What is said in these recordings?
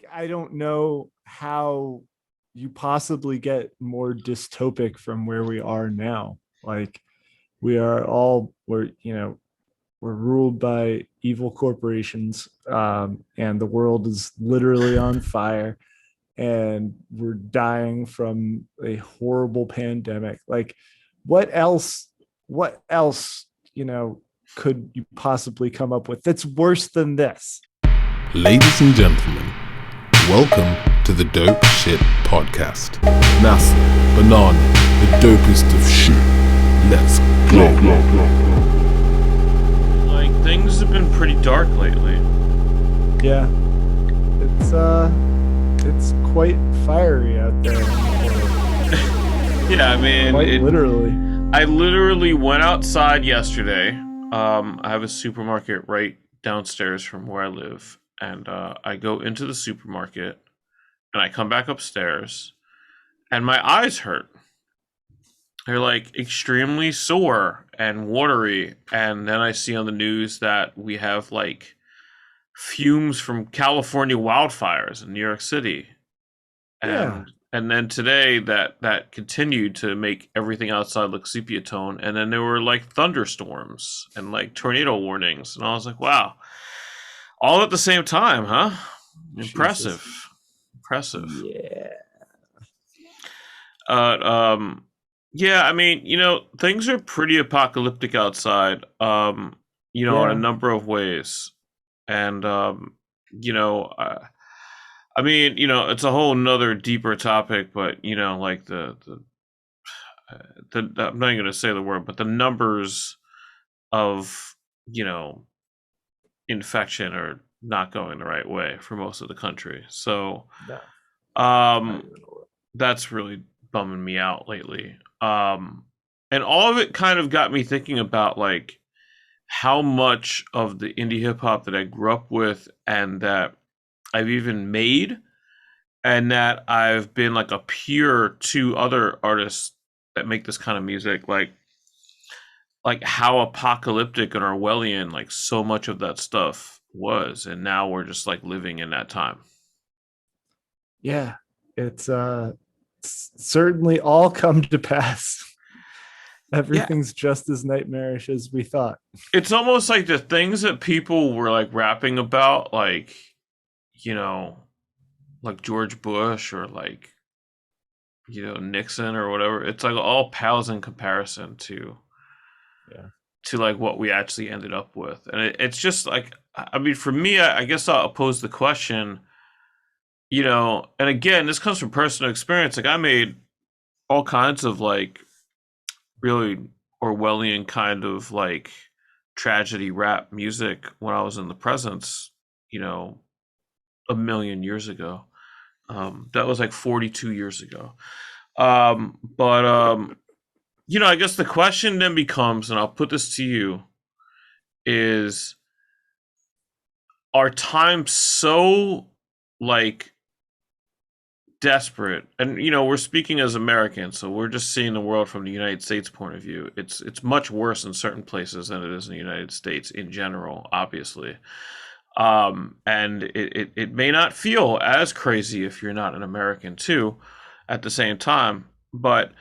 Like, I don't know how you possibly get more dystopic from where we are now. Like, we're ruled by evil corporations, and the world is literally on fire, and we're dying from a horrible pandemic. Like, what else? What else? Could you possibly come up with that's worse than this? Ladies and gentlemen, welcome to the Dope Shit Podcast. NASA, Banana, the dopest of shit. Let's go. Like, things have been pretty dark lately. Yeah, it's quite fiery out there. Yeah, I mean, Literally. I literally went outside yesterday. I have a supermarket right downstairs from where I live, and I go into the supermarket, and I come back upstairs, and my eyes hurt. They're like extremely sore and watery, and then I see on the news that we have like fumes from California wildfires in New York City. Yeah. And then today that continued to make everything outside look sepia tone, and then there were like thunderstorms and like tornado warnings, and I was like, wow, all at the same time, huh? Impressive. Jesus. Impressive. Yeah. Yeah, I mean, things are pretty apocalyptic outside, in a Yeah. number of ways. And you know, I mean, it's a whole nother deeper topic, but like I'm not even going to say the word, but the numbers of infection are not going the right way for most of the country. So, No. um, that's really bumming me out lately. And all of it kind of got me thinking about like how much of the indie hip hop that I grew up with and that I've even made and that I've been like a peer to other artists that make this kind of music, like how apocalyptic and Orwellian like so much of that stuff was, and now we're just like living in that time. Yeah. It's certainly all come to pass. Yeah, Everything's just as nightmarish as we thought. it's almost like the things that people were like rapping about, like you know, like George Bush or like Nixon or whatever. It's like all pales in comparison Yeah. to like what we actually ended up with, and it's just like, I mean, for me, I guess I'll pose the question, and again, this comes from personal experience. Like, I made all kinds of like really Orwellian kind of like tragedy rap music when I was in the presence, you know, a million years ago. That was like 42 years ago. But I guess the question then becomes, and I'll put this to you, is our time so like desperate, and we're speaking as Americans, so we're just seeing the world from the United States point of view. It's much worse in certain places than it is in the United States in general, obviously. And it may not feel as crazy if you're not an American too at the same time, but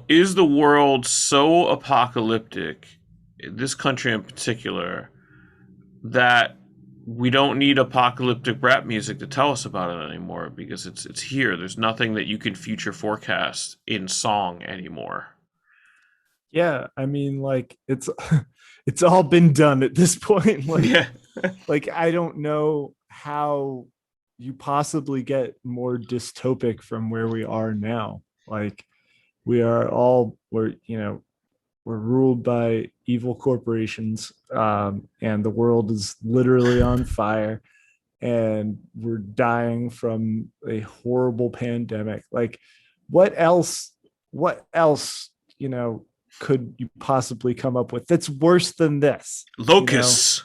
is the world so apocalyptic, this country in particular, that we don't need apocalyptic rap music to tell us about it anymore, because it's here. There's nothing that you can future forecast in song anymore. Yeah. I mean, like, it's all been done at this point. Yeah. Like, I don't know how you possibly get more dystopic from where we are now. Like, we're ruled by evil corporations, and the world is literally on fire, and we're dying from a horrible pandemic. Like, what else? What else? Could you possibly come up with that's worse than this? You know, Locusts.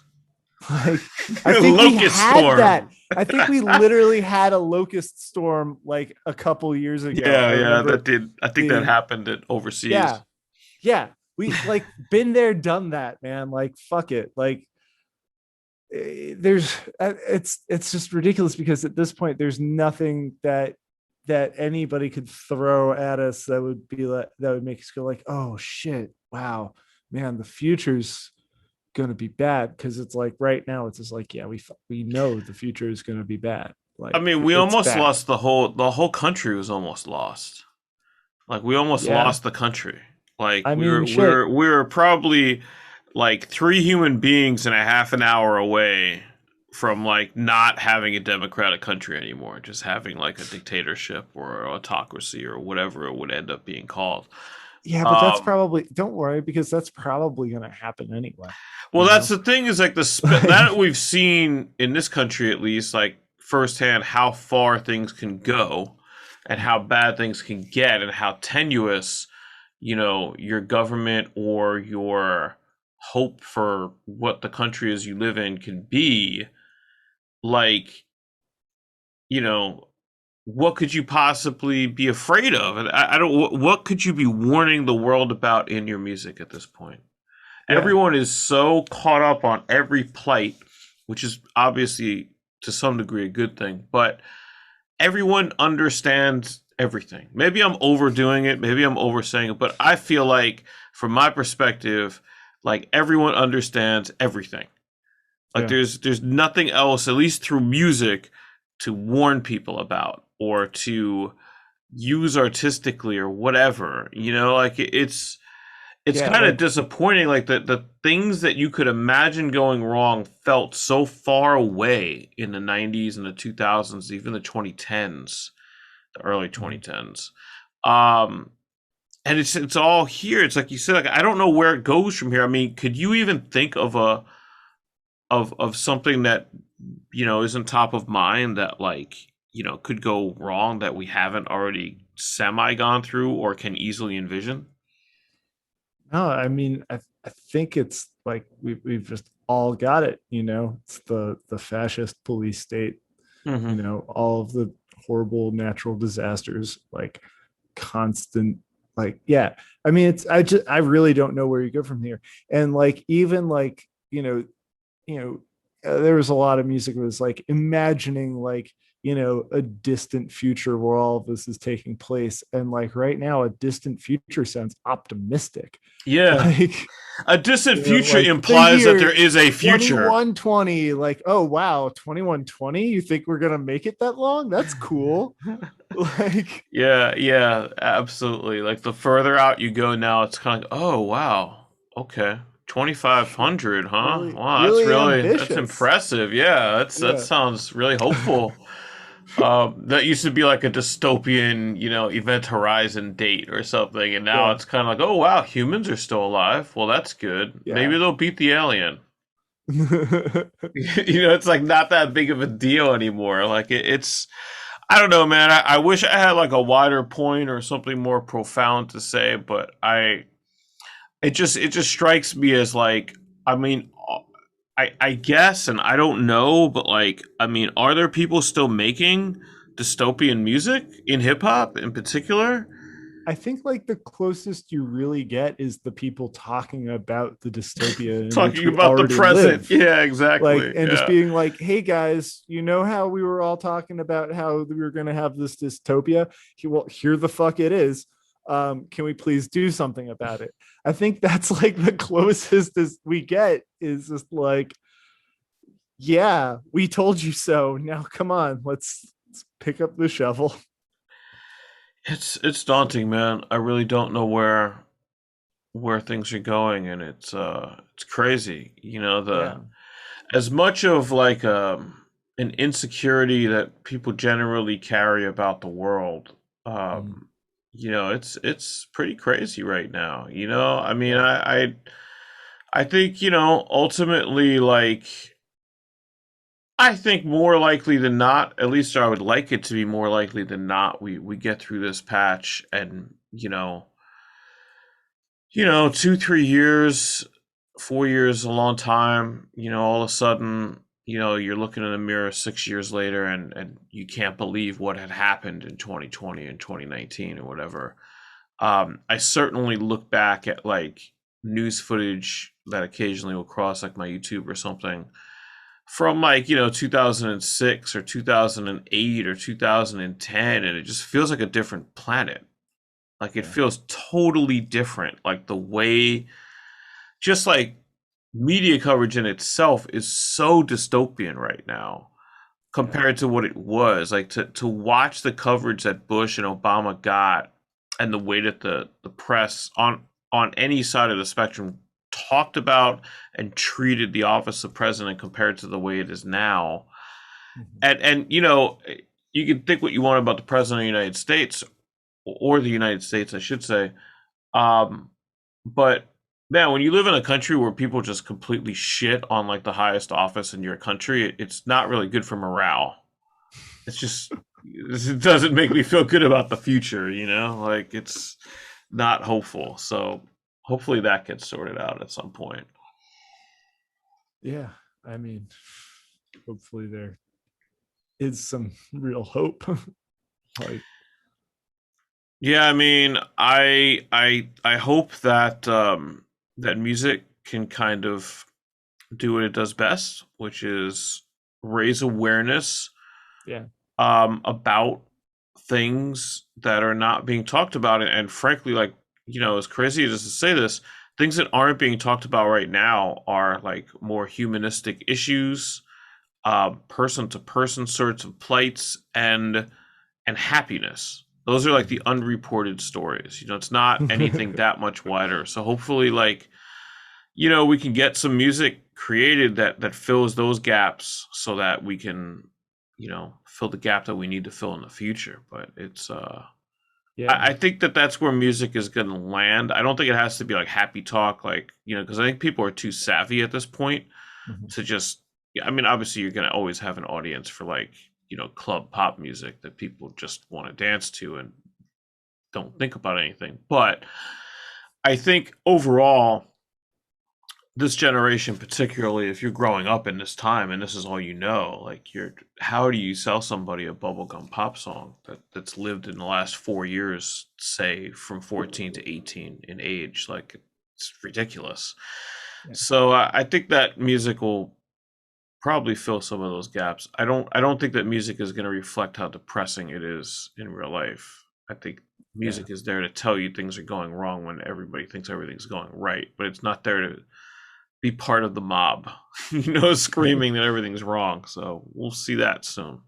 like, I think we Locust had storm. that. I think we literally had a locust storm like a couple years ago. I Yeah, remember that did. I think that being, happened at overseas. yeah, yeah. We like been there, done that, man. Like, fuck it. Like, there's it's just ridiculous because at this point there's nothing that anybody could throw at us that would be like that would make us go like, oh shit, wow, man, the future's gonna be bad. Because it's like right now it's just like, yeah, we know the future is gonna be bad. I Like mean, we it's almost bad. lost the whole country was almost lost. Like we almost Yeah, lost the country. Like I we were mean, we shit. were we were probably like three human beings and a half an hour away from like not having a democratic country anymore, just having like a dictatorship or autocracy or whatever it would end up being called. Yeah, but that's Um, probably, don't worry, because that's probably gonna happen anyway, well, you that's know. the thing is like now that Like, we've seen in this country at least like firsthand how far things can go and how bad things can get and how tenuous your government or your hope for what the country is you live in can be, like, you know, what could you possibly be afraid of? And I don't, what could you be warning the world about in your music at this point? yeah, Everyone is so caught up on every plight, which is obviously to some degree a good thing, but everyone understands everything. Maybe I'm overdoing it, maybe I'm oversaying it, but I feel like from my perspective, like everyone understands everything. Like yeah, there's nothing else, at least through music, to warn people about or to use artistically or whatever. Like it's yeah. kind of Like disappointing. Like the things that you could imagine going wrong felt so far away in the '90s and the 2000s, even the 2010s, the early mhm. 2010s. Um, and it's all here. It's like you said. Like I don't know where it goes from here. I mean, could you even think of a of something that isn't top of mind that like could go wrong that we haven't already semi gone through or can easily envision? No, I mean, I think it's like we've just all got it, It's the fascist police state, Hmm. all of the horrible natural disasters, like constant, like, yeah. I mean, I really don't know where you go from here. And like even like, you know, there was a lot of music that was like imagining like, a distant future where all of this is taking place. And like right now, a distant future sounds optimistic. Yeah, Like, a distant future like the implies that there year is a future. 2120, like, oh wow, 2120. You think we're gonna make it that long? That's cool. Like, Yeah, yeah, absolutely. Like the further out you go now, it's kind of like, oh wow, okay, 2,500, huh? really, Wow, really that's ambitious. impressive. Yeah, that Yeah, sounds really hopeful. That used to be like a dystopian, Event Horizon date or something, and now yeah, it's kind of like, oh wow, humans are still alive. Well, that's good. Maybe yeah. they'll beat the alien. It's like not that big of a deal anymore. Like it's, I don't know, man. I wish I had like a wider point or something more profound to say, but it just strikes me as like, I mean, I guess, and I don't know, but like, I mean, are there people still making dystopian music in hip hop in particular? I think like the closest you really get is the people talking about the dystopia in which Talking we about the already present. live. Yeah, Like, exactly. and just Yeah. being like, hey guys, you know how we were all talking about how we were going to have this dystopia? Well, here the fuck it is. Can we please do something about it? I think that's like the closest as we get is just like, yeah, we told you so. Now come on, let's pick up the shovel. It's daunting, man. I really don't know where things are going, and it's crazy. The Yeah. as much of like an insecurity that people generally carry about the world. Mhm. It's pretty crazy right now. I mean, Yeah. I think ultimately, like, I think more likely than not, at least I would like it to be more likely than not, we get through this patch and 2, 3 years, 4 years, a long time. All of a sudden, you're looking in the mirror 6 years later, and you can't believe what had happened in 2020 and 2019 or whatever. I certainly look back at like news footage that occasionally will cross like my YouTube or something from like, 2006 or 2008 or 2010, and it just feels like a different planet. Like it Yeah. feels totally different. Like the way, just like media coverage in itself is so dystopian right now Yeah. compared to what it was. Like to watch the coverage that Bush and Obama got, and the way that the press on any side of the spectrum talked about and treated the office of president compared to the way it is now. Mhm. And you can think what you want about the president of the United States, or the United States, I should say. Um, but man, when you live in a country where people just completely shit on like the highest office in your country, it's not really good for morale. It's just, it doesn't make me feel good about the future, like it's not hopeful. So hopefully that gets sorted out at some point. Yeah. I mean, hopefully there is some real hope. Like, Yeah, I mean, I hope that that music can kind of do what it does best, which is raise awareness yeah. about things that are not being talked about. And frankly, like, as crazy as it is to say this, things that aren't being talked about right now are like more humanistic issues, person to person sorts of plights, and happiness. Those are like the unreported stories. It's not anything that much wider. So hopefully, like, we can get some music created that fills those gaps so that we can, fill the gap that we need to fill in the future. But it's Yeah. I think that that's where music is going to land. I don't think it has to be like happy talk, like, because I think people are too savvy at this point Mhm. to just, yeah, I mean, obviously you're going to always have an audience for like, club pop music that people just want to dance to and don't think about anything. But I think overall, this generation, particularly if you're growing up in this time and this is all like how do you sell somebody a bubblegum pop song that's lived in the last 4 years, say from 14 to 18 in age? Like, it's ridiculous. Yeah. So I think that music will probably fill some of those gaps. I don't think that music is going to reflect how depressing it is in real life. I think Yeah. music is there to tell you things are going wrong when everybody thinks everything's going right, but it's not there to be part of the mob, screaming that everything's wrong. So we'll see that soon.